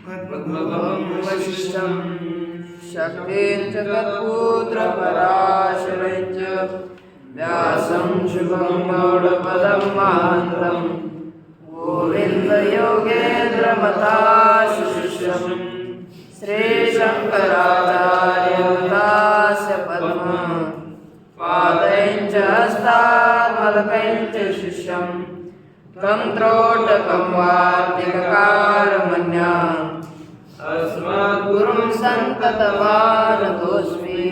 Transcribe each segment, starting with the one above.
पद्मभवं वशिष्ठं शक्तिं च तत्पुत्रपराशरं च व्यासं शुभं गौडपदं महान्तं गोविन्दयोगेन्द्रमताशिष्यं श्रीशङ्कराचार्यमुदास्य पद्मं पादैं च हस्तामलकैं च शिष्यं तं त्रोटकं वार्तिककारमन्याम् अस्मद्गुरुं सन्ततमानतोऽस्मि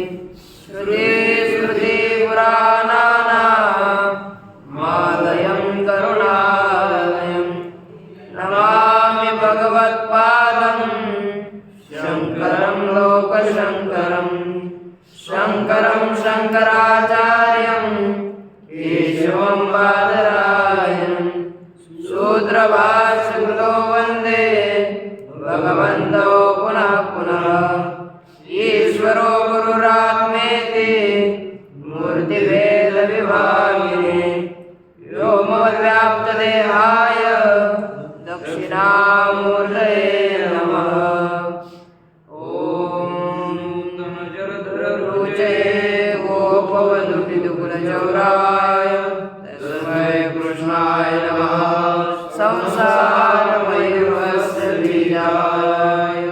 श्रुतिस्मृतिपुराणानामालयं करुणालयं नमामि भगवत्पादं शङ्करं लोकशङ्करं शङ्करं शङ्कराचार्यं केशवं बादरायणं शूद्रभाष्यकृतो वन्दे भगवन्तौ पुनः पुनः ईश्वरो गुरुरात्मेति मूर्तिभेदविभागिने व्योमव्याप्तदेहाय दक्षिणामूर्तये नमः। ॐ नमः जरधररुचे गोपवधूपितकुलचौराय तस्मै कृष्णाय नमः। संसारमयूरस्य बीजाय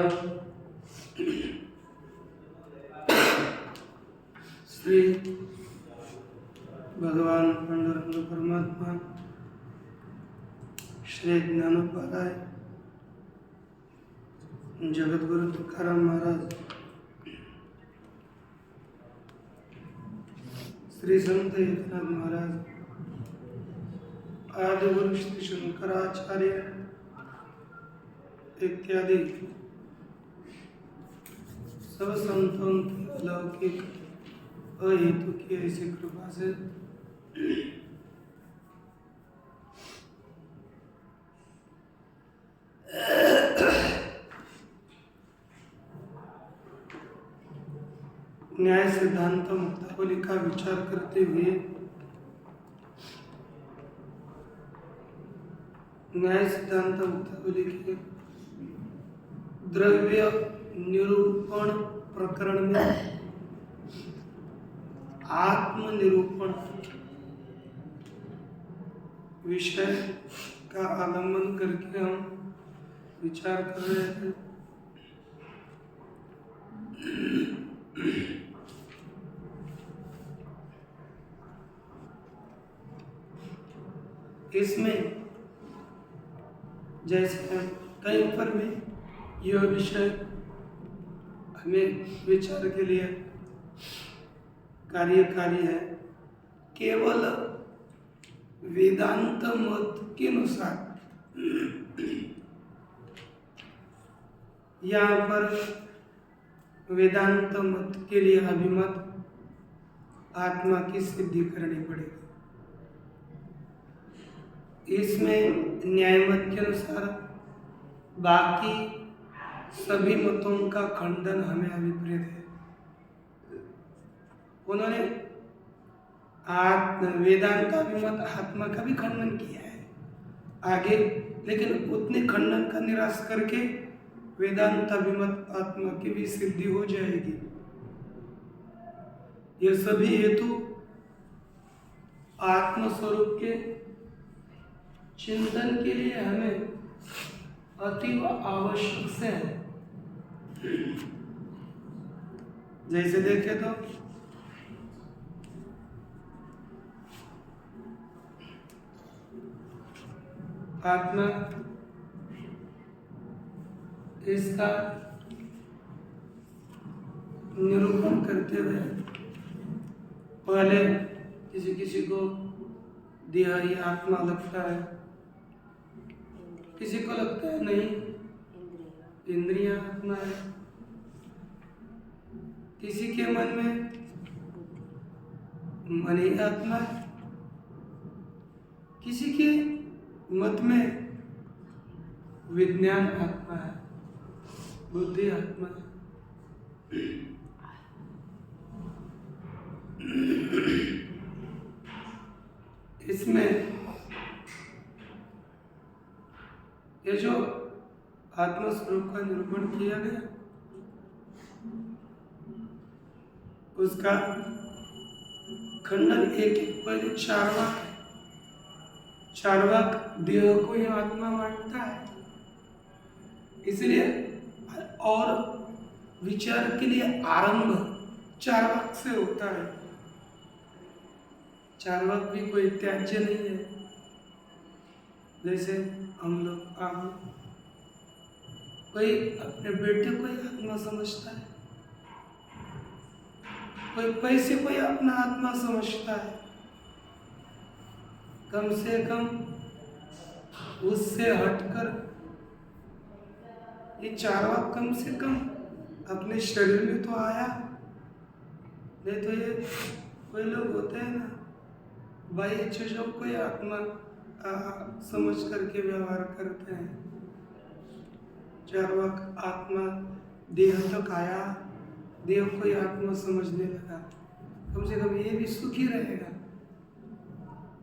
श्री भगवान पांडुरंग परमात्मा श्री ज्ञानोपाध्याय जगद्गुरु तुकाराम महाराज श्री संत एकनाथ महाराज आदिगुरु श्री शंकराचार्य इत्यादि सब संतों की अलौकिक अहेतु की ऐसी कृपा से न्याय सिद्धांत मुक्तावली का विचार करते हुए न्याय सिद्धांत मुक्तावली के द्रव्य निरूपण प्रकरण में आत्मनिरूपण विषय का आलंबन करके हम विचार कर रहे थे। इसमें जैसे कहीं पर भी यह विषय हमें विचार के लिए कार्यकारी है। केवल वेदांत मत के अनुसार यहाँ पर वेदांत मत के लिए अभिमत आत्मा की सिद्धि करनी पड़ेगी। इसमें न्याय मत के अनुसार बाकी सभी मतों का खंडन हमें अभिप्रेत है। उन्होंने वेदांत का अभिमत आत्मा का भी खंडन किया है आगे, लेकिन उतने खंडन का निराश करके वेदांत अभिमत आत्मा की भी सिद्धि हो जाएगी। ये सभी हेतु आत्म स्वरूप के चिंतन के लिए हमें अतीव आवश्यक से है। जैसे देखें तो आत्मा इसका निरूपण करते हुए पहले किसी किसी को देह ही आत्मा लगता है, किसी को लगता है नहीं इंद्रियां आत्मा है, किसी के मन में मन ही आत्मा है, किसी के मत में विज्ञान आत्मा है, बुद्धि आत्मा है। इसमें ये जो आत्मस्वरूप का निरूपण किया गया। उसका खंडन एक पहले चार्वाक है। चार्वाक देह को ही आत्मा मानता है, इसलिए और विचार के लिए आरंभ चार्वाक से होता है। चार्वाक भी कोई त्याज्य नहीं है। जैसे हम लोग आप कोई अपने बेटे को ही आत्मा समझता है, कोई पैसे को ही अपना आत्मा समझता है। कम से कम उससे हटकर ये चार्वाक कम से कम अपने शरीर में तो आया। नहीं तो ये कोई लोग होते हैं ना, बाह्य चीजों को ही आत्मा समझ करके व्यवहार करते हैं। चार्वाक आत्मा देह तक आया, देह को ही आत्मा समझने लगा। कम से कम ये भी सुखी रहेगा।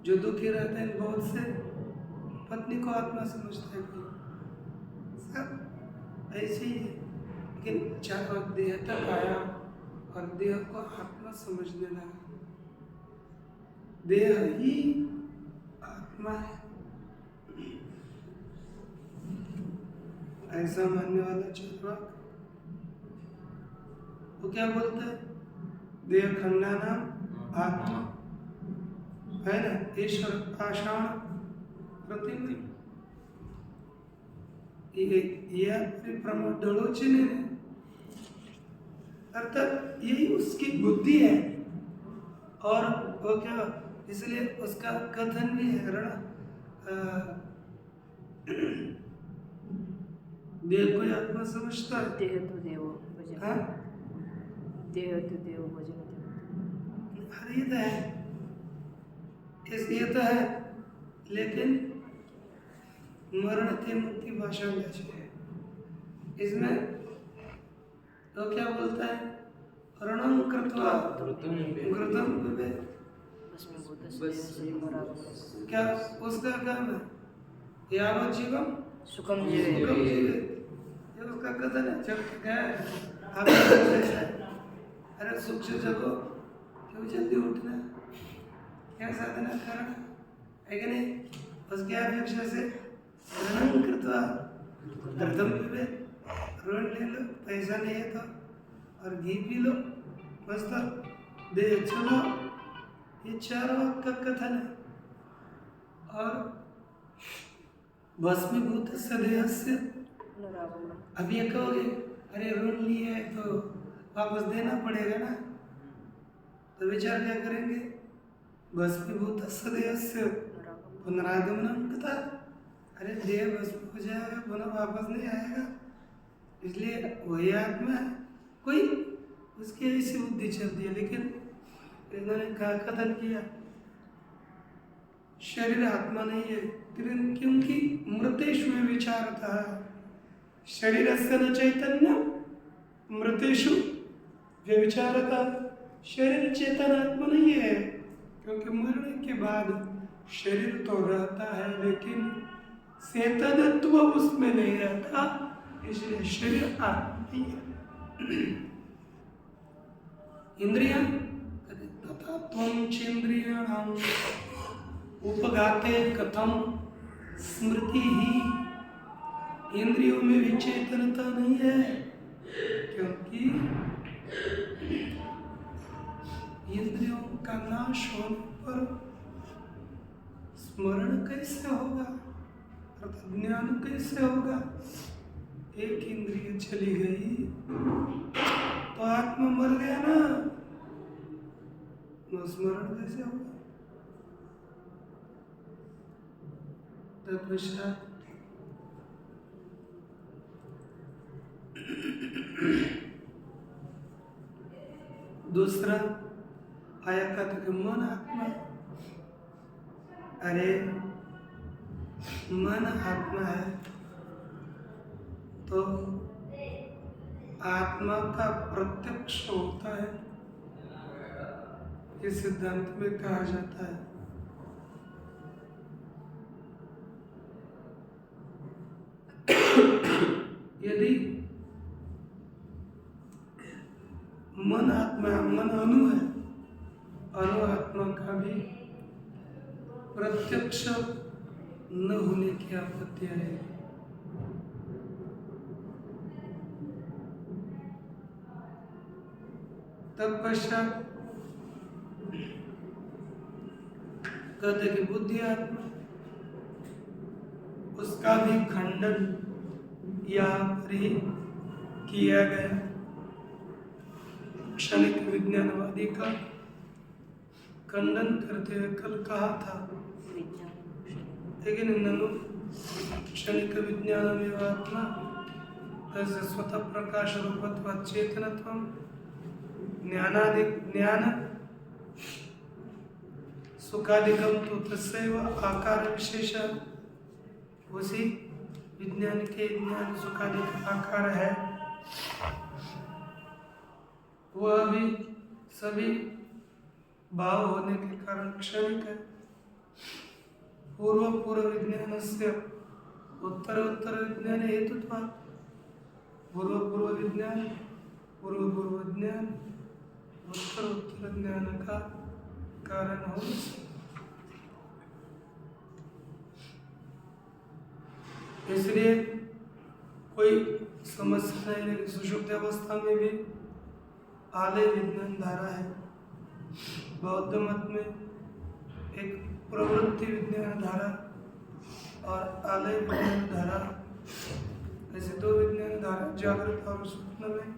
जो दुखी रहते हैं बहुत से पत्नी को आत्मा समझते हैं, कोई सब ऐसे ही है। लेकिन चार्वाक देह तक आया और देह को आत्मा समझने लगा। देह ही आत्मा है, ऐसा मानने वाला चार्वाक वो क्या बोलता है? देह खंडाना आत्मा है ना, ईश्वर पाषाण प्रतिमा डोलोचने अर्थात यही उसकी बुद्धि है। और वो क्या, इसलिए उसका कथन भी है देह को आत्मा समझता है। देह तो देव भजन, हाँ? देह तो देव भजन। ये तो है, ये तो है, लेकिन मरण ते मुक्ति भाषा में है। इसमें तो क्या बोलता है? रणम कृत्वा घृतम पिबेत्। क्या उसका काम है? यावत् जीवम सुखम सुखम जीवे। जीवेत्। ये उसका कथन है। जब गए आप अरे सुख से जगो, क्यों जल्दी उठना, क्या साधना करना है कि नहीं? उसके अपेक्षा से ऋण कृत्वा घृतम पिबेत्। ऋण ले लो, पैसा नहीं है तो, और घी पी लो, मस्त देह चलो। ये चार्वाक का कथन है। और भस्मीभूत देहस्य। अब ये कहोगे अरे ऋण लिए है तो वापस देना पड़ेगा ना, तो विचार क्या करेंगे? भस्मीभूत देहस्य पुनरागमनम कथा। अरे देह भस्म हो जाएगा, पुनः वापस नहीं आएगा। इसलिए वही आत्मा है। कोई उसकी ऐसी बुद्धि चलती है, लेकिन इन्होंने क्या कथन किया? शरीर आत्मा नहीं है, क्योंकि मृतेषु विचारता। शरीर से न चैतन्य मृतेषु व्यविचारता। शरीर चेतन आत्मा नहीं है, क्योंकि मरने के बाद शरीर तो रहता है, लेकिन चेतनत्व उसमें नहीं रहता। इसलिए शरीर आत्मा नहीं है। इंद्रियां तथा त्वं चेन्द्रियाणाम उपघाते कथम स्मृति ही। इंद्रियों में भी चेतनता नहीं है, क्योंकि इंद्रियों का नाश होने पर स्मरण कैसे होगा, अर्थात ज्ञान कैसे होगा? एक इंद्रिय चली गई तो आत्मा मर गया ना, तो स्मरण कैसे होगा? तत्पश्चात दूसरा आया कहते कि मन आत्मा। अरे मन आत्मा है तो आत्मा का प्रत्यक्ष होता है, इस सिद्धांत में कहा जाता है। यदि मन आत्मा, मन अणु है, अणु आत्मा का भी प्रत्यक्ष न होने की आपत्ति आएगी। तत्पश्चात कहते कि बुद्धि आत्मा, उसका भी खंडन यहाँ पर ही किया गया। क्षणिक विज्ञानवादी का खंडन करते हुए कल कहा था, लेकिन ननु क्षणिक विज्ञानमेव आत्मा तस्य स्वतः प्रकाश रूपत्वात् चेतनत्वं ज्ञान सुखादिकम तो तस्सैव आकार विशेष, उसी विज्ञान के ज्ञान सुखादि का आकार है, वह भी सभी भाव होने के कारण क्षणिक है। पूर्व विज्ञान से उत्तर विज्ञान हेतुत्वात्, पूर्व विज्ञान उत्तर ज्ञान का कारण हो। इसलिए कोई समस्या नहीं है। सुषुप्त अवस्था में भी आलय विज्ञान धारा है। बौद्ध मत में एक प्रवृत्ति विज्ञान धारा और आलय विज्ञान धारा, ऐसे दो विज्ञान धारा जागृत और स्वप्न में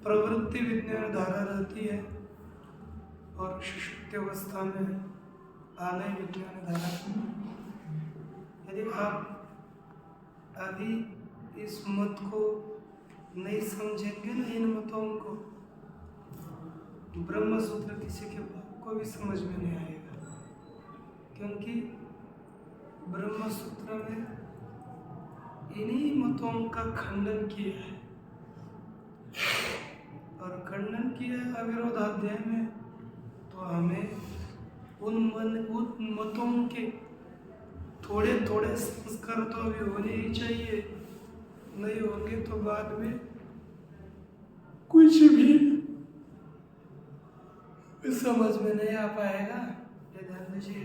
प्रवृत्ति विज्ञान धारा रहती है और सुषुप्त अवस्था में आलय विज्ञान धारा। यदि आप अभी इस मत को नहीं समझेंगे ना, इन मतों को, ब्रह्म सूत्र किसी के बाप को भी समझ में नहीं आएगा, क्योंकि ब्रह्म सूत्र में इन्हीं मतों का खंडन किया है और खंडन किया है अविरोधाध्याय में। तो हमें उन मतों के थोड़े संस्कार तो अभी होने ही चाहिए, नहीं होंगे तो बाद में कुछ भी समझ में नहीं आ पाएगा। ये ध्यान दीजिए।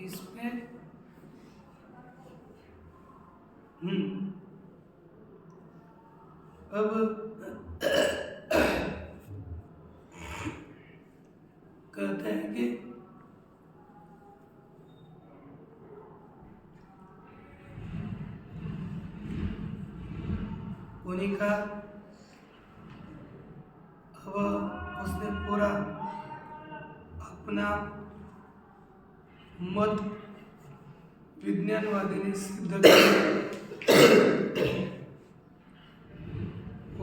इसमें अब कहते हैं कि उन्हीं का अब उसने पूरा अपना मत विज्ञानवादी ने सिद्ध किया।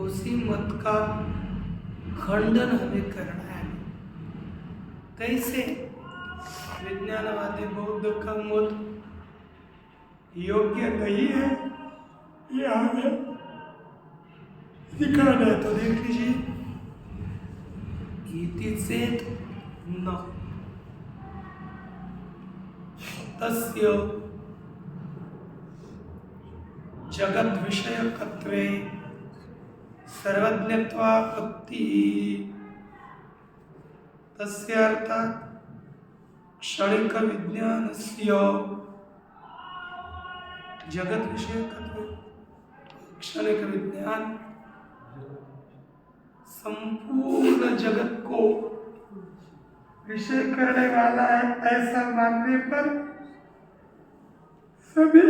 उसी मत का खंडन हमें करना है। कैसे? विज्ञानवादी बौद्ध का मत योग्य नहीं है, ये हमें दिखाना है। तो देख लीजिए, इति चेत न तस्य जगत विषयकत्वे सर्वज्ञत्वापत्ति, तस्य अर्थात् क्षणिक विज्ञानस्य जगत विषयकत्वे, क्षणिक विज्ञान संपूर्ण जगत को विषय करने वाला है, ऐसा मानने पर सभी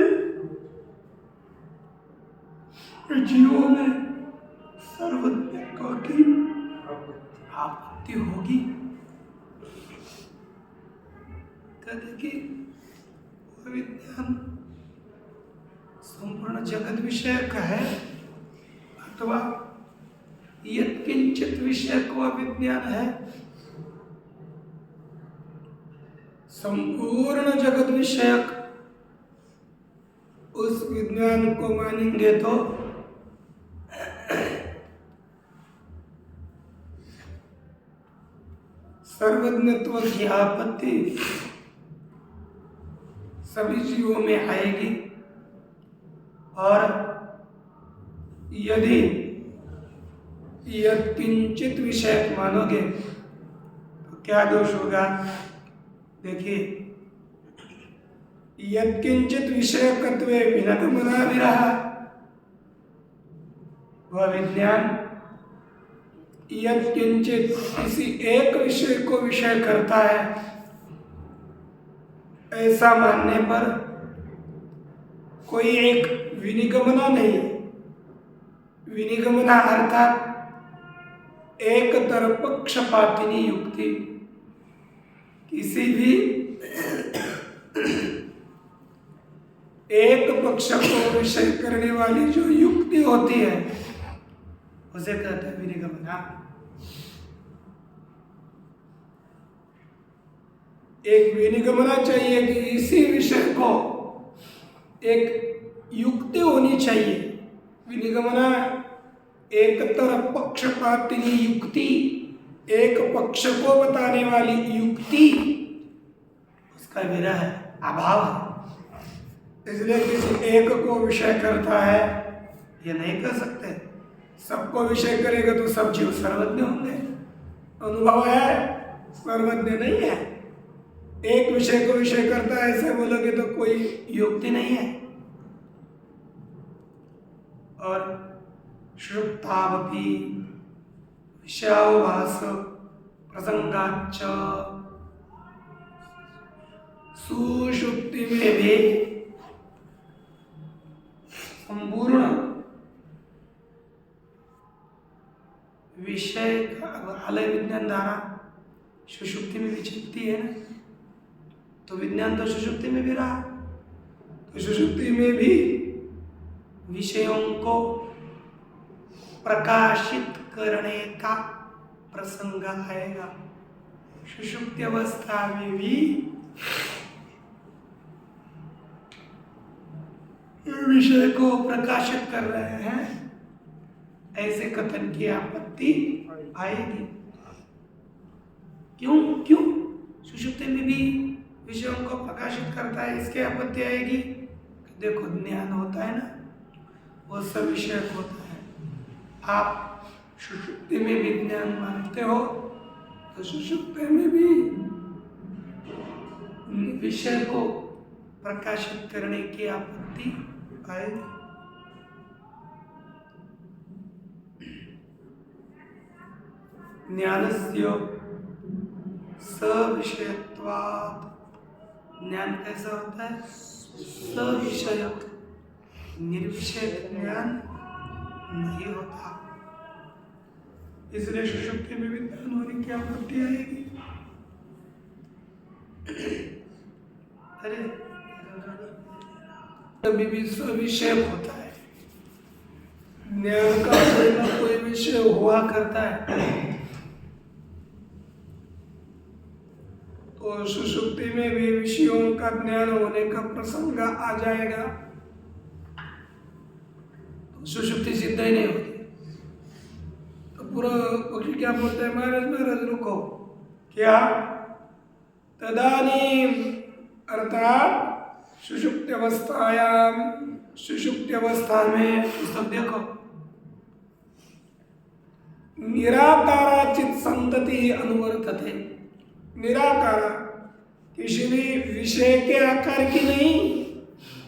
जीवों में सर्वज्ञत्व की आपत्ति होगी। कहते कि वह विज्ञान संपूर्ण जगत विषय का है अथवा यत्किंचित विषय को विज्ञान है। संपूर्ण जगत विषयक उस विज्ञान को मानेंगे तो सर्वज्ञत्व की आपत्ति सभी जीवों में आएगी। और यदि यत्किंचित विषय मानोगे तो क्या दोष होगा? देखिए, यत्किंचित विषयकत्वे विनगमना विरहा, वह विज्ञान यत्किंचित किसी एक विषय को विषय करता है, ऐसा मानने पर कोई एक विनिगमना नहीं। विनिगमना अर्थात एक तरपक्षपातिनी युक्ति। किसी भी एक पक्ष को विषय करने वाली जो युक्ति होती है उसे कहते हैं विनिगमना। एक विनिगमना चाहिए कि इसी विषय को एक युक्ति होनी चाहिए। विनिगमना एक तरफ पक्षपातिनी युक्ति, एक पक्ष को बताने वाली युक्ति, उसका विरह है, अभाव है। इसलिए किसी एक को विषय करता है ये नहीं कर सकते। सबको विषय करेगा तो सब जीव सर्वज्ञ होंगे। अनुभव है, सर्वज्ञ नहीं है। एक विषय को विषय करता है ऐसे बोलोगे तो कोई युक्ति नहीं है। और श्रुतावपि विषयाभास प्रसंगाच्च, सुषुप्ति में भी संपूर्ण विषय का आलय विज्ञान धारा सुषुप्ति में भी चलती है ना, तो विज्ञान तो सुषुप्ति में भी रहा, तो सुषुप्ति में भी विषयों को प्रकाशित करने का प्रसंग आएगा। सुषुप्ति अवस्था में भी विषय को प्रकाशित कर रहे हैं, ऐसे कथन की आपत्ति आएगी। क्यों क्यों सुषुप्ति में भी विषयों को प्रकाशित करता है, इसकी आपत्ति आएगी? देखो, ज्ञान होता है ना, वो सब विषय होता है। आप सुषुप्ति में भी ज्ञान मानते हो तो सुषुप्ति में भी विषय को प्रकाशित करने की आपत्ति आएगी। ज्ञानस्य सविषयत्वात्, ज्ञान कैसा होता है? सविषयक, निर्विषय ज्ञान नहीं होता। इसलिए सुषुप्ति में भी ज्ञान होने की आपत्ति आएगी। अरे कभी भी सविषय होता है, ज्ञान का कोई ना कोई विषय हुआ करता है। तो सुषुप्ति में भी विषयों का ज्ञान होने का प्रसंग आ जाएगा, तो सुषुप्ति सिद्ध ही नहीं होती। तो पूरा पक्षी क्या बोलते हैं? महाराज रुको, क्या? तदानीम अर्थात सुषुप्ति अवस्थायाम, सुषुप्ति अवस्था में सब देखो, निराकाराचित संतति अनुवर्तते। निराकार, किसी भी विषय के आकार की नहीं,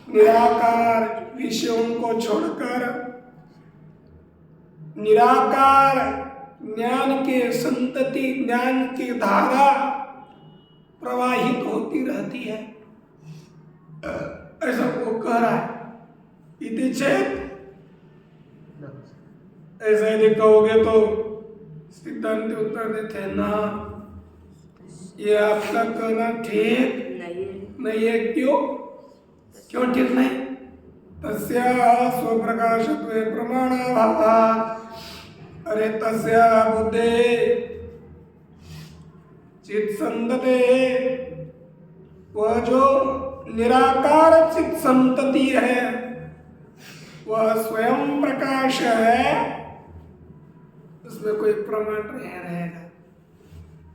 निराकार विषयों को छोड़कर निराकार ज्ञान के संतति, ज्ञान की धारा प्रवाहित होती रहती है, ऐसा वो कह रहा है। इति चेत, ऐसा यदि कहोगे तो सिद्धांत उत्तर देते हैं ना, ये आपका कहना ठीक नहीं है। क्यों ठीक नहीं? तस्या स्वप्रकाशत्वे प्रमाणाभावात्, अरे तस्या बुद्धे चित संतते, वह जो निराकार चित संतति है वह स्वयं प्रकाश है, उसमें कोई प्रमाण नहीं रहेगा।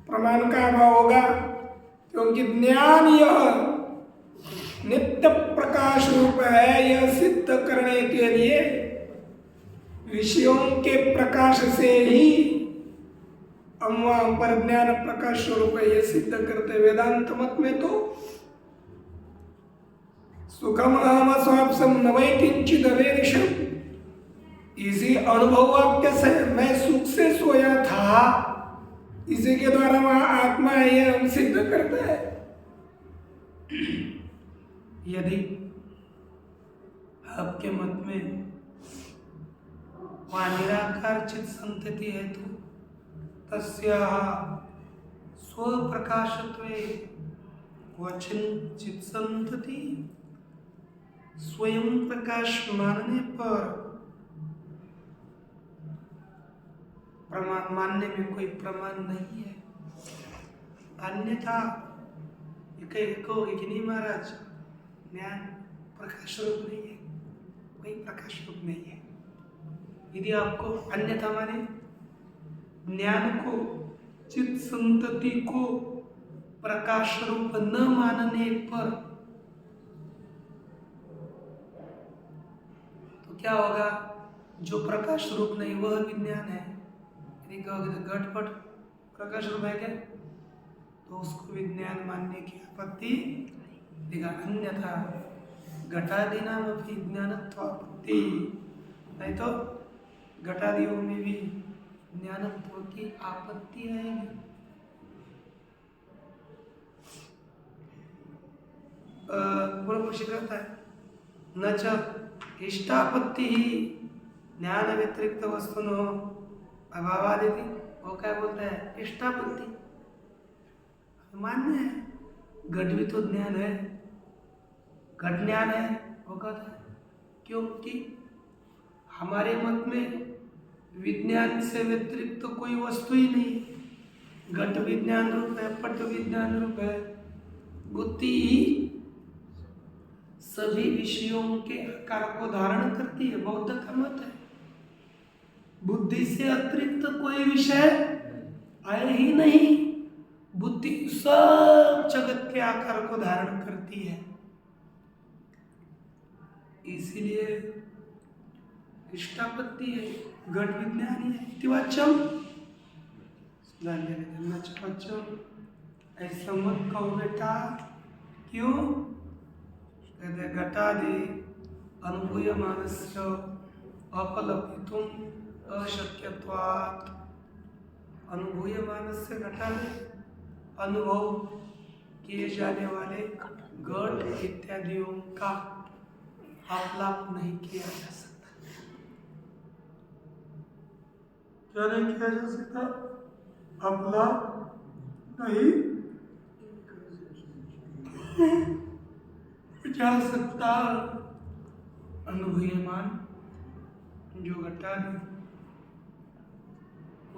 प्रमाण का अभाव होगा, क्योंकि ज्ञान यह नित्य प्रकाश रूप है। यह सिद्ध करने के लिए विषयों के प्रकाश से ही हम वहां पर ज्ञान प्रकाश स्वरूप है ये सिद्ध करते। वेदांत मत में तो सुखम अहम स्वाप्सम न वै किंचिद अवेदिशम, इसी अनुभव वाक्य से मैं सुख से सोया था, इसी के द्वारा वहां आत्मा है ये हम सिद्ध करते हैं। यदि आपके मत में वहाँ निराकार चित संतति है तो तस्याः स्वप्रकाशत्वे वचन चित संतति स्वयं प्रकाश मानने पर प्रमाण मानने में कोई प्रमाण नहीं है। अन्यथा कहोगे कि नहीं महाराज ज्ञान प्रकाश रूप नहीं है, कोई प्रकाश रूप नहीं है। यदि आपको अन्यथा माने ज्ञान को चित संतति को प्रकाश रूप न मानने पर तो क्या होगा? जो प्रकाश रूप नहीं वह विज्ञान है। यदि कहोगे तो घटपट प्रकाश रूप है क्या, तो उसको विज्ञान मानने की आपत्ति देगा। अन्यथा घटादि नाम अपनी ज्ञानत्वापत्ति, नहीं तो घटादियों में भी ज्ञानत्व की आपत्ति आएगी। पूर्व पक्षी कहता है न च इष्टापत्ति ही ज्ञान व्यतिरिक्त वस्तुनो अभावादिति। वो क्या बोलता है? इष्टापत्ति मान्य है, घट भी तो ज्ञान है, घट ज्ञान है। वो कहता है क्योंकि हमारे मत में विज्ञान से व्यतिरिक्त तो कोई वस्तु ही नहीं। घट विज्ञान रूप है, पट विज्ञान रूप है, बुद्धि ही सभी विषयों के आकार को धारण करती है। बौद्ध का मत है बुद्धि से अतिरिक्त कोई विषय आए ही नहीं, बुद्धि सब जगत के आकार को धारण करती है। इसीलिए इष्टापत्ति है, घट विज्ञानी है। इतिवाच्यम ऐसा मत कहो बेटा। क्यों? कहते घटादि अनुभूयमानस्य अपलपितुम अशक्यत्वात्। अनुभूयमानस्य घटादि अनुभव किए जाने वाले घट इत्यादियों का आलाप नहीं किया जा सकता। क्या नहीं किया जा सकता? आलाप नहीं जा सकता। अनुभूयमान जो घटादि,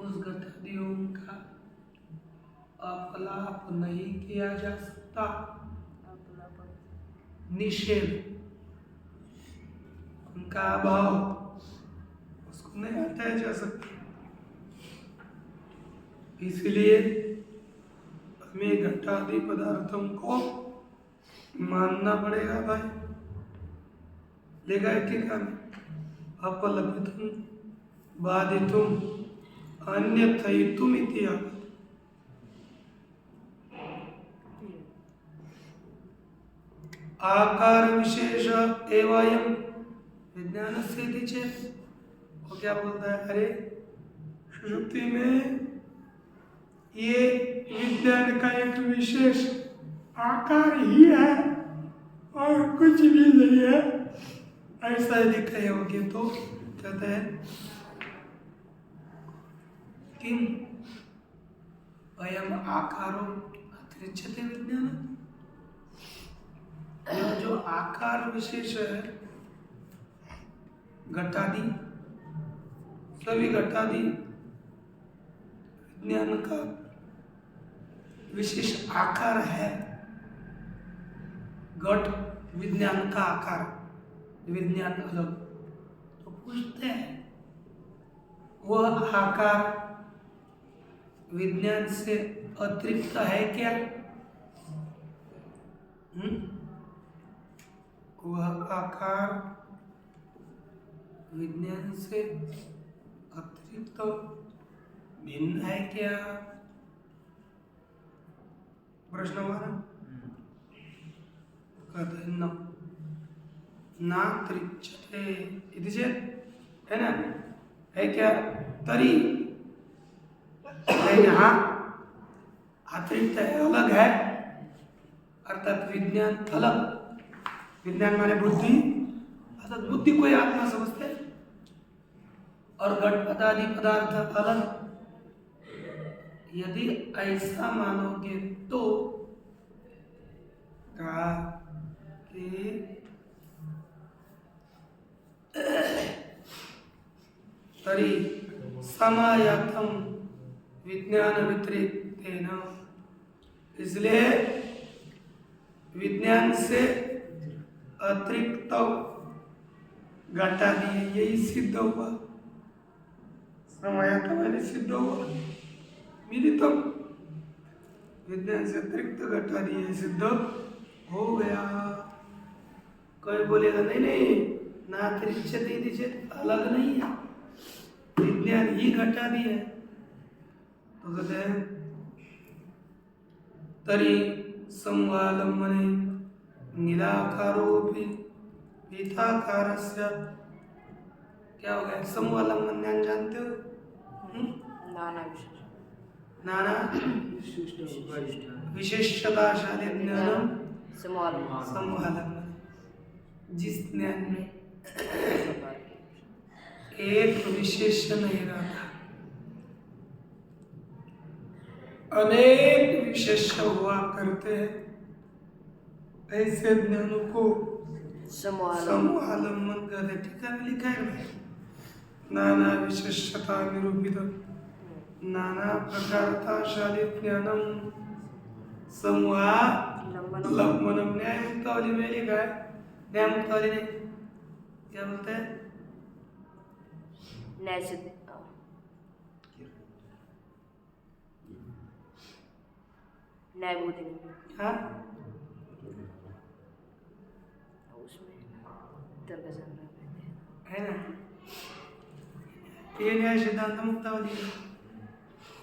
उस घटादियों का अपलाप नहीं किया जा सकता। निषेध, उनका अभाव, उसको नहीं हटाया जा सकता। इसलिए हमें घटादि पदार्थों को मानना पड़ेगा भाई। लेगा टीका में अपलपितुम बाधितुम अन्यथयितुम इत्यादि। आकार विशेष एवं विज्ञान से चेत। वो क्या बोलता है? अरे सुषुप्ति में ये विज्ञान का एक विशेष आकार ही है और कुछ भी नहीं है, ऐसा यदि कहे होगे तो कहते हैं किम अयम आकारो अतिरिच्यते विज्ञान। यह जो आकार विशेष है घटादि, सभी घटादि विज्ञान का विशेष आकार है। घट विज्ञान का आकार, विज्ञान अलग। तो पूछते हैं वह आकार विज्ञान से अतिरिक्त है क्या? आकार विज्ञान से अतिरिक्त भिन्न है क्या? प्रश्न हुआ ना? कहते हैं न नातिरिच्यते इति चेत्, है ना, है क्या? तरी है यहाँ अतिरिक्त है, अलग है, अर्थात विज्ञान अलग, विज्ञान माने बुद्धि, अर्थात बुद्धि को ही आत्मा समझते हैं, और घट पदादि पदार्थ अलग। यदि ऐसा मानोगे तो कहा कि तरी समायातम विज्ञान व्यतिरेकेन, इसलिए विज्ञान से अतिरिक्त घटा दिए, यही सिद्ध हुआ। समायातम मैंने सिद्ध हुआ, मिलितम विज्ञान से अतिरिक्त घटा दिए, सिद्ध हो गया। कोई बोलेगा नहीं नहीं ना अतिरिच्यते इति चेत् अलग नहीं है, विज्ञान ही घटा दिया। तो कहते हैं तरी समवालंबने निराकारोपि पीताकारस्य, क्या हो गया? समवालंबन ज्ञान जानते हो? नाना विशेष नाना विशेषताशाली ज्ञानम समवालंबन समवालंबन, जिस ज्ञान में प्रकार के एक विशेष नहीं रहता, अनेक विशेष हुआ करते हैं, ऐसे ज्ञानों को समवालंबन कहते। टीका में लिखा है नाना विशेषता निरूपित नाना प्रकारताशाली ज्ञानम समवालंबनम। न्याय मुक्तावली में लिखा है, न्याय मुक्तावली ने क्या बोलते हैं? न्याय से न्याय बोधिनी, हाँ उसमें तर्क संग्रह है ना, ये न्याय सिद्धांत मुक्तावली है।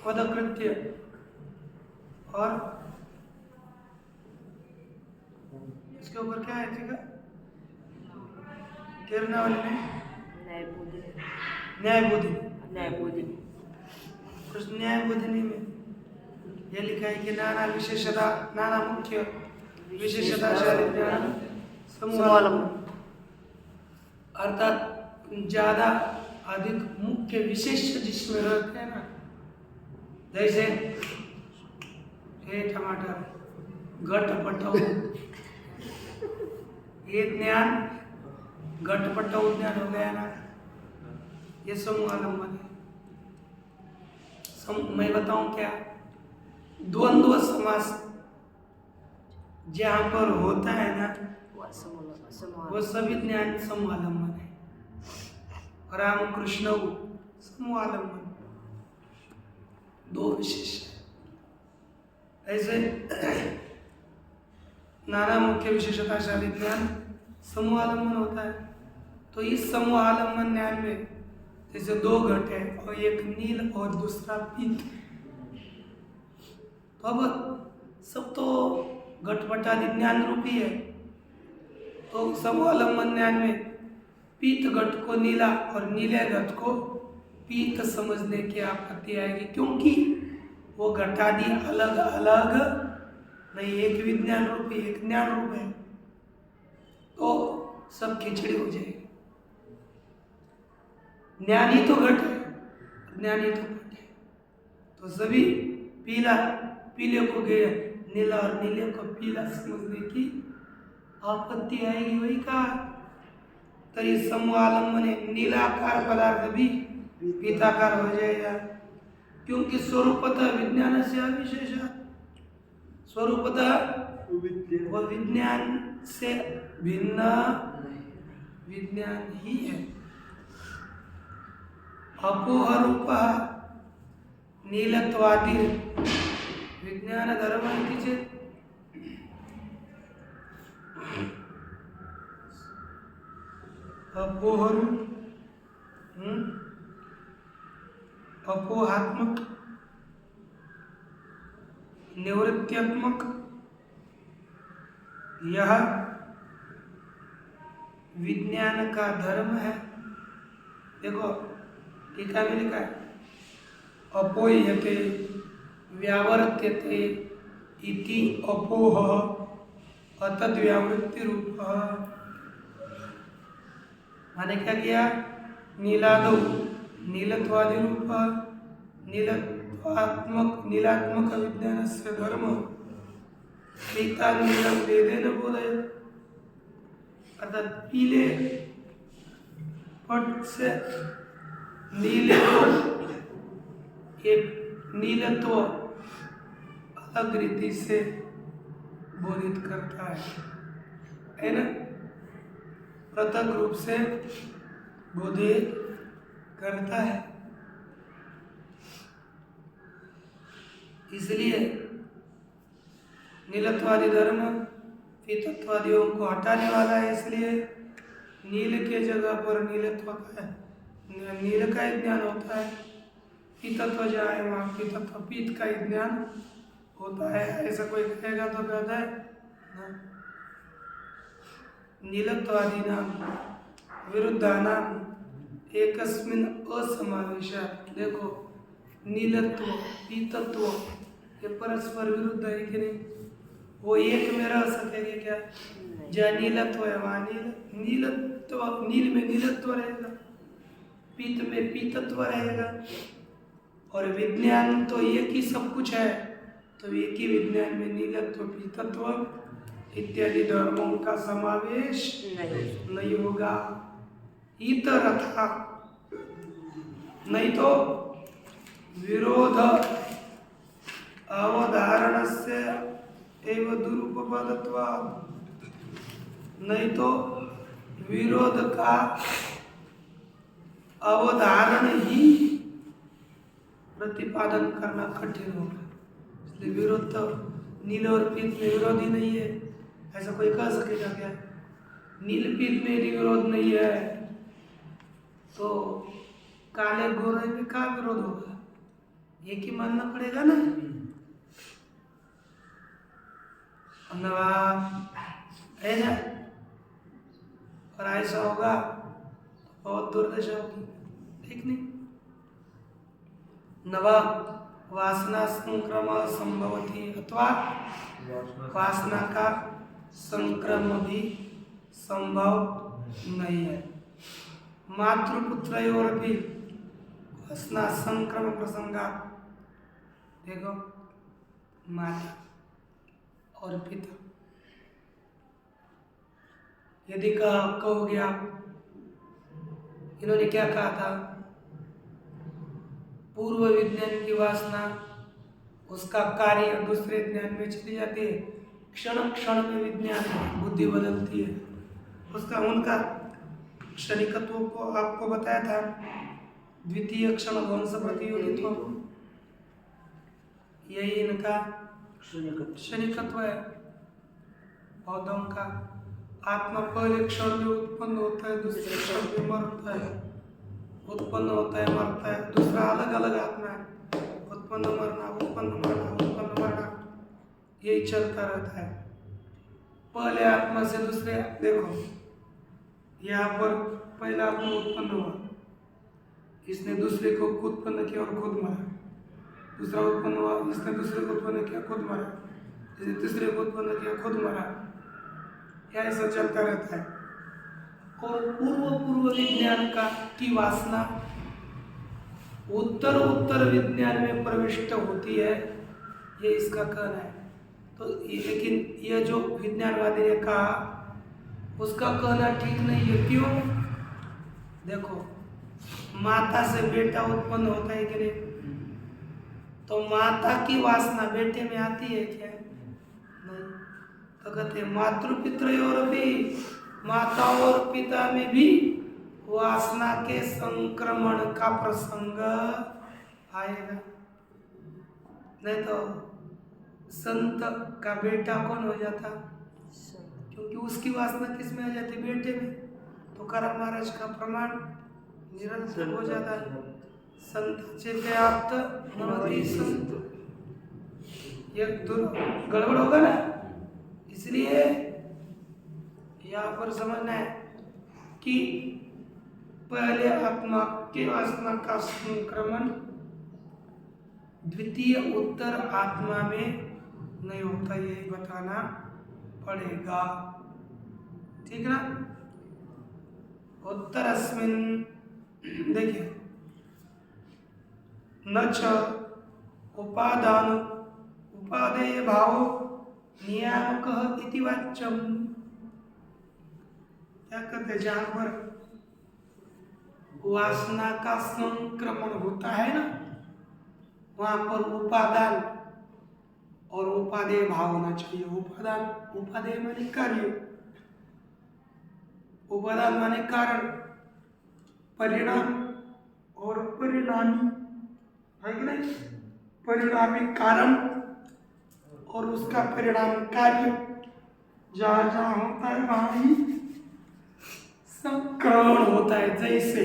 पदकृत्य और इसके ऊपर क्या है? ठीक है, तेरहवाली में न्याय बोधिनी, न्याय बोधिनी, न्याय बोधिनी उस न्याय बोधिनी में यह लिखा है कि नाना विशेषता, नाना मुख्य विशेषता शाली ज्ञान समवालंबन, अर्थात ज्यादा अधिक मुख्य विशेष जिसमें रहते हैं ना, जैसे हे टमाटर घटपटौ, ये ज्ञान घटपटौ ज्ञान हो गया ना, ये समूहालंबन है। मैं बताऊं क्या? द्वंद्व समास जहां पर होता है ना, वो सभी ज्ञान समूहालंबन है। राम कृष्ण समूहालंबन, दो विशेष है। ऐसे नाना मुख्य विशेषताशाली ज्ञान समूहालंबन होता है। तो इस समूहालंबन ज्ञान में जैसे दो घट है और एक नील और दूसरा पीत, तो अब सब तो घटपटादि ज्ञान रूपी है। तो समूहालंबन ज्ञान में पीत घट को नीला और नीले घट को पीत समझने की आपत्ति आएगी, क्योंकि वो घटादि अलग अलग नहीं, एक विज्ञान रूपी एक ज्ञान रूप है, तो सब खिचड़ी हो जाएगी। ज्ञानी तो घट है, ज्ञानी तो घट है, तो सभी पीला पीले को गए नीला और नीले को पीला समझने की आपत्ति आएगी। वही कहा तरी समूहालंबन नीलाकार पदार्थ भी पीताकार हो जाएगा, क्योंकि स्वरूपतः विज्ञान से अविशेष, स्वरूपतः वो विज्ञान से भिन्न विज्ञान ही है। अपोह रूप नीलत्वादि विज्ञान धर्म अपोहरू, अपोहात्मक, निवृत्त्यात्मक, यह विज्ञान का धर्म है। देखो टीका में लिखा है अपोह्यते व्यावर्त्यते इति अपोह अतद्व्यावृत्ति रूप। माने क्या किया? नीलादो नीलत्वादि रूप नीलात्मक विज्ञान से धर्म पीता नीलम वेदेन बोधयेत्। अर्थात पीले पट से नीले को एक नीलत्व अलग रीति से बोधित करता है ना, पृथक रूप से बोधित करता है। इसलिए नीलत्वादि धर्म पीतत्वादियों को हटाने वाला है। इसलिए नील के जगह पर नीलत्व का नील का ही ज्ञान होता है। पीतत्व जाए वहाँ पीतत्व पीत का ही ज्ञान होता है। ऐसा कोई कहेगा तो कहता है नीलत्वादि नाम विरुद्धानाम एकस्मिन् असमावेशात्। देखो नीलत्व पीतत्व ये परस्पर विरुद्ध है कि नहीं? वो एक में रह सकेंगे क्या? जहाँ नीलत्व है वहाँ नीलत्व नील में नीलत्व रहेगा, पीत में पीतत्व रहेगा। और विज्ञान तो एक ही सब कुछ है, तो एक ही विज्ञान में नीलत्व पीतत्व इत्यादि धर्मों का समावेश नहीं होगा। इतरथा नहीं तो विरोध अवधारणस्य एवं दुरुपपदत्वात्, नहीं तो विरोध का अवधारण ही प्रतिपादन करना कठिन होगा। इसलिए विरोध तो नील और पीत में विरोध ही नहीं है, ऐसा कोई कह सकेगा क्या? नील पीत में यदि विरोध नहीं है तो काले गोरे में क्या विरोध होगा? एक ही मानना पड़ेगा ना। है ना? और ऐसा होगा तो बहुत दुर्दशा होगी, ठीक नहीं? नवा वासना संक्रमण संभवती, अथवा वासना का संक्रमण भी संभव नहीं है। मातृपुत्र भी वासना संक्रमण प्रसंगा। देखो माता और पिता, यदि कहोगे आप इन्होंने क्या कहा था? पूर्व विज्ञान की वासना उसका कार्य दूसरे ज्ञान में चली जाती है। क्षण क्षण में विज्ञान बुद्धि बदलती है। उसका उनका क्षणिकत्व को आपको बताया था, द्वितीय क्षण ध्वंस प्रतियोगित्व, यही इनका क्षणिकत्व है। बौद्धों का आत्मा पहले क्षण में उत्पन्न होता है, दूसरे क्षण में मरता है, उत्पन्न होता है मरता है। दूसरा अलग अलग आत्मा है, उत्पन्न मरना उत्पन्न मरना उत्पन्न मरना, यही चलता रहता है। पहले आत्मा से दूसरे, देखो यहाँ पर पहला आत्मा उत्पन्न हुआ, इसने दूसरे को उत्पन्न किया और खुद मरा। दूसरा उत्पन्न हुआ, इसने दूसरे को उत्पन्न किया, खुद मरा। इसने तीसरे को उत्पन्न किया, खुद मरा। यह ऐसा चलता रहता है। और पूर्व विज्ञान की वासना उत्तर विज्ञान में प्रविष्ट होती है, ये इसका कहना है। तो लेकिन यह जो विज्ञानवादी ने कहा उसका कहना ठीक नहीं है। क्यों? देखो माता से बेटा उत्पन्न होता है कि नहीं? तो माता की वासना बेटे में आती है क्या? नहीं। तो कहते मातृपितृयोर भी, माता और पिता में भी वासना के संक्रमण का प्रसंग आएगा। नहीं तो संत का बेटा कौन हो जाता? क्योंकि उसकी वासना किस में आ जाती? बेटे में। तुकाराम महाराज का प्रमाण निरंतर हो जाता है। संतांचे व्याप्त नवधी संत, ये गड़बड़ होगा ना, इसलिए यहाँ पर समझना है कि पहले आत्मा के वासना का संक्रमण द्वितीय उत्तर आत्मा में नहीं होता, यही बताना पड़ेगा। ठीक ना। उत्तरस्मिन् देखिए, न च उपादान उपादेय भाव नियामक इति वाच्यम। क्या कहते हैं, जहां पर वासना का संक्रमण होता है ना, वहां पर उपादान और उपादेय भाव होना चाहिए। उपादान, उपादेय माने कार्य, उपादान माने कारण, परिणाम और परिणामी, है कि नहीं। परिणामी कारण और उसका परिणाम कार्य, जहां जहां होता है वहां ही संक्रमण होता है। जैसे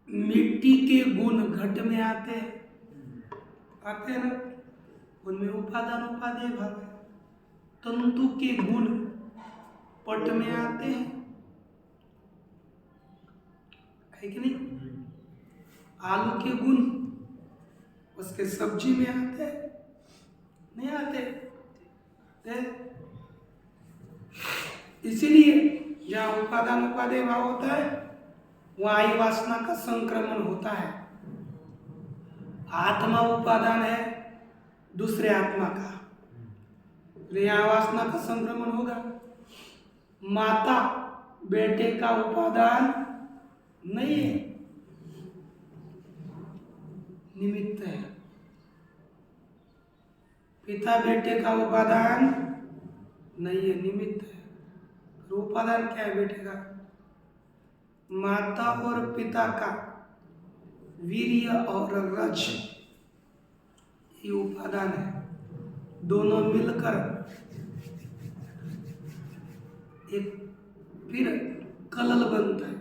मिट्टी के गुण घट में आते हैं ना, उनमें उपादान उपादेय भाव है। तंतु के गुण पट में आते हैं, है कि नहीं। आलू के गुण उसके सब्जी में आते हैं, नहीं आते। इसीलिए जहाँ उपादान उपादेय भाव होता है वहाँ ही वासना का संक्रमण होता है। आत्मा उपादान है दूसरे आत्मा का, यहाँ वासना का संक्रमण होगा। माता बेटे का उपादान नहीं है, निमित्त है। पिता बेटे का उपादान नहीं है, निमित्त है। तो उपादान क्या है बेटे का? माता और पिता का वीर्य और रज, ये उपादान है। दोनों मिलकर एक फिर कलल बनता है,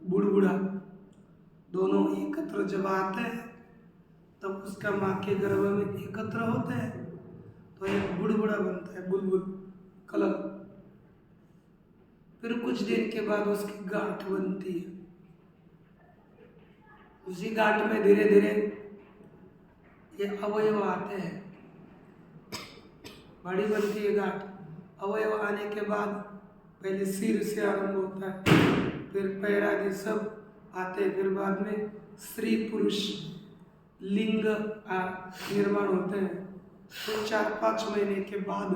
बुड़बुड़ा। दोनों एकत्र जब आते हैं तब उसका माँ के गर्भ में एकत्र होते हैं तो एक बुड़बुड़ा बनता है, बुलबुल, कलल। फिर कुछ दिन के बाद उसकी गांठ बनती है। उसी गांठ में धीरे धीरे ये अवयव आते हैं, बड़ी बनती है गांठ। अवयव आने के बाद पहले सिर से आरंभ होता है, फिर पैर आदि सब आते हैं, फिर बाद में स्त्री पुरुष लिंग निर्माण होते हैं। फिर 4-5 महीने के बाद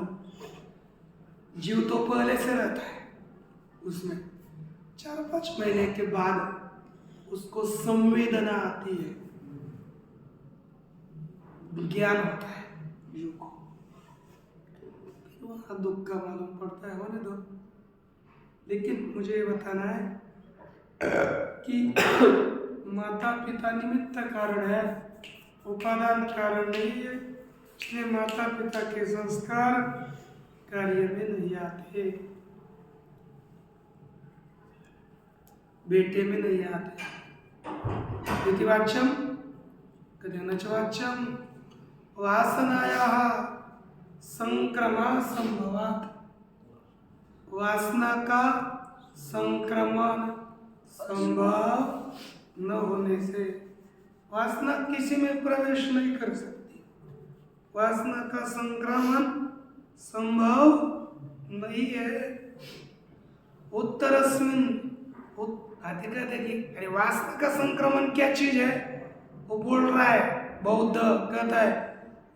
जीव तो पहले से रहता है उसमें, 4-5 महीने के बाद उसको संवेदना आती है, ज्ञान होता है जीव को। फिर वहाँ दुख का मालूम पड़ता है, होने दो। लेकिन मुझे ये बताना है कि माता पिता निमित्त कारण है, उपादान कारण नहीं है। इसलिए माता पिता के संस्कार कार्य में नहीं आते, बेटे में नहीं आते। इति वाच्यम कथि न च वाच्यम वासनायाः संक्रमा संभवात्। वासना का संक्रमण संभव न होने से वासना किसी में प्रवेश नहीं कर सकती। वासना का संक्रमण संभव नहीं है। उत्तरस्मिन् कहते कि अरे वासना का संक्रमण क्या चीज है? वो बोल रहा है, बौद्ध कहता है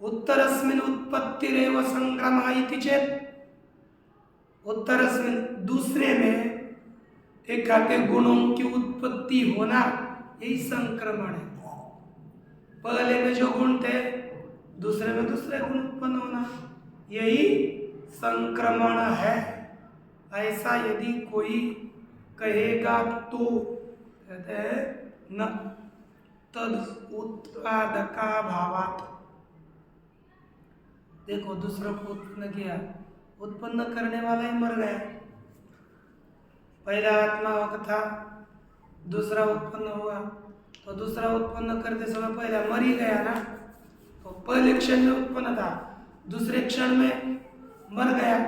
उत्तरस्मिन् उत्पत्तिरेव संक्रमा इति चेत्। उत्तरस्मिन् दूसरे में एक के गुणों की उत्पत्ति होना, यही संक्रमण है। पहले में जो गुण थे दूसरे में दूसरे गुण उत्पन्न होना, यही संक्रमण है। ऐसा यदि कोई कहेगा तो कहते हैं न तद उत्पादका भावात्। देखो दूसरों को उत्पन्न किया, उत्पन्न करने वाला ही मर गया, पहला आत्मा था, दूसरा उत्पन्न हुआ, तो दूसरा उत्पन्न करते समय पहला मर ही गया ना, तो पहले क्षण में उत्पन्न था, दूसरे क्षण में मर गया।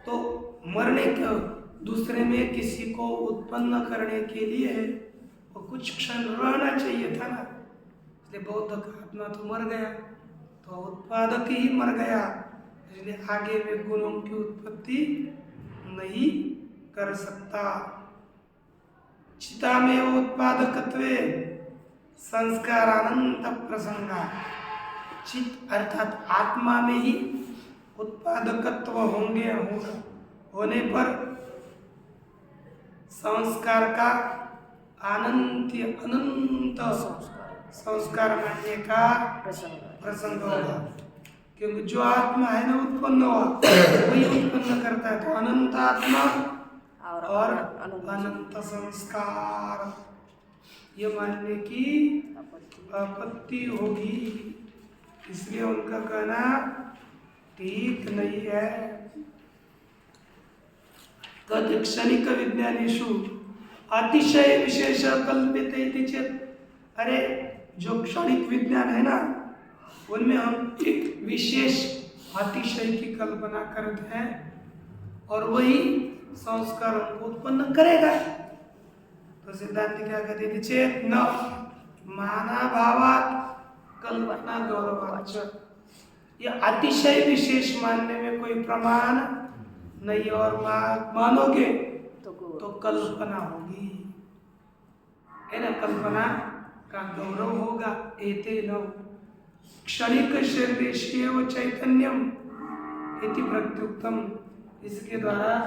तो मरने के दूसरे में किसी को उत्पन्न करने के लिए वो कुछ क्षण रहना चाहिए था ना, इसलिए बौद्ध का आत्मा तो मर गया, तो उत्पादक ही मर गया, इसलिए आगे में गुणों की उत्पत्ति नहीं कर सकता। चिता में उत्पादकत्वे संस्कार अनंत प्रसंगा, चित अर्थात आत्मा में ही उत्पादकत्व होने पर संस्कार का अनंत संस्कार मानने का प्रसंग होगा, क्योंकि जो आत्मा है ना उत्पन्न हुआ वही उत्पन्न करता है, तो अनंत आत्मा और अनंत संस्कार, ये मानने की आपत्ति होगी, इसलिए उनका कहना ठीक नहीं है। तद क्षणिक विज्ञानेषु अतिशय विशेष कल्पित चेत, अरे जो क्षणिक विज्ञान है ना उनमें हम एक विशेष अतिशय की कल्पना करते हैं और वही संस्कारों को उत्पन्न करेगा। तो सिद्धांत क्या कहते हैं, चेत न माना भावात कल्पना गौरवाच, यह अतिशय विशेष मानने में कोई प्रमाण नहीं, और मानोगे तो कल्पना होगी, है ना, कल्पना का गौरव होगा। एते न क्षणिक शरीर चैतन्यम इति प्रत्युक्तम, इसके द्वारा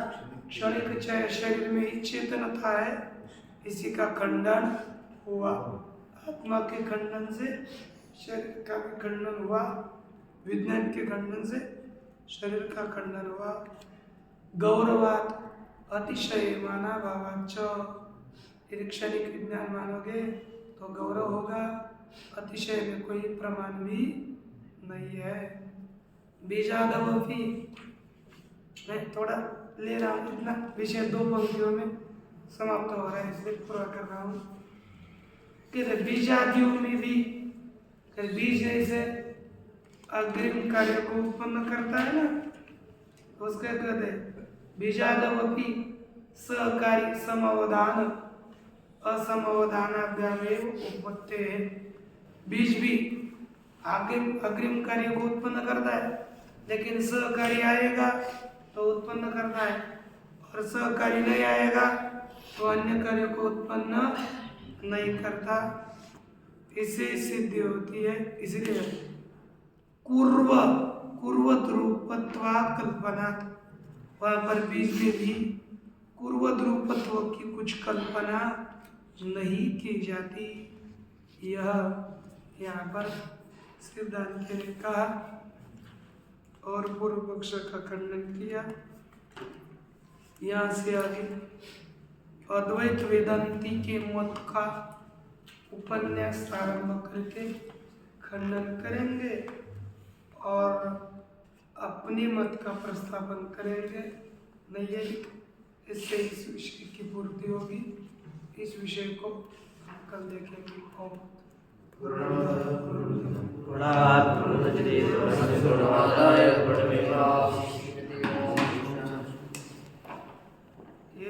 क्षणिक शरीर में ही चेतनता है, इसी का खंडन हुआ। आत्मा के खंडन से शरीर का भी खंडन हुआ, विज्ञान के खंडन से शरीर का खंडन हुआ। गौरवात अतिशय माना भावाच, यदि क्षणिक विज्ञान मानोगे तो गौरव होगा, अतिशय में कोई प्रमाण भी नहीं है। बीजादव भी मैं थोड़ा ले रहा हूँ, इतना विषय 2 पंक्तियों में समाप्त हो रहा है, इसलिए पूरा कर रहा हूँ। कि बीजादियों में भी बीज जैसे अग्रिम कार्य को उत्पन्न करता है ना, उसका कहते हैं बीजादवपि सहकारी समवदान असमवदानाभ्यामेव उपपत्ते है। बीज भी अग्रिम कार्य को उत्पन्न करता है, लेकिन सहकारी आएगा तो उत्पन्न करता है, और सहकारी नहीं आएगा तो अन्य कार्य को उत्पन्न नहीं करता, इससे सिद्धि होती है। इसलिए कुर्वत रूपत्वात् कल्पनात्, वहाँ पर बीज में भी कुर्वत रूपत्व की कुछ कल्पना नहीं की जाती। यह यहाँ पर सिद्धांत ने कहा और पूर्व पक्ष का खंडन किया। यहाँ से आगे अद्वैत वेदांती के मत का उपन्यास आरंभ करके खंडन करेंगे और अपने मत का प्रस्तावन करेंगे। नैयायिक, इससे इस विषय की पूर्ति होगी। इस विषय को कल देखेंगे। पूर्णात् पूर्णमुदच्यते पूर्णमादाय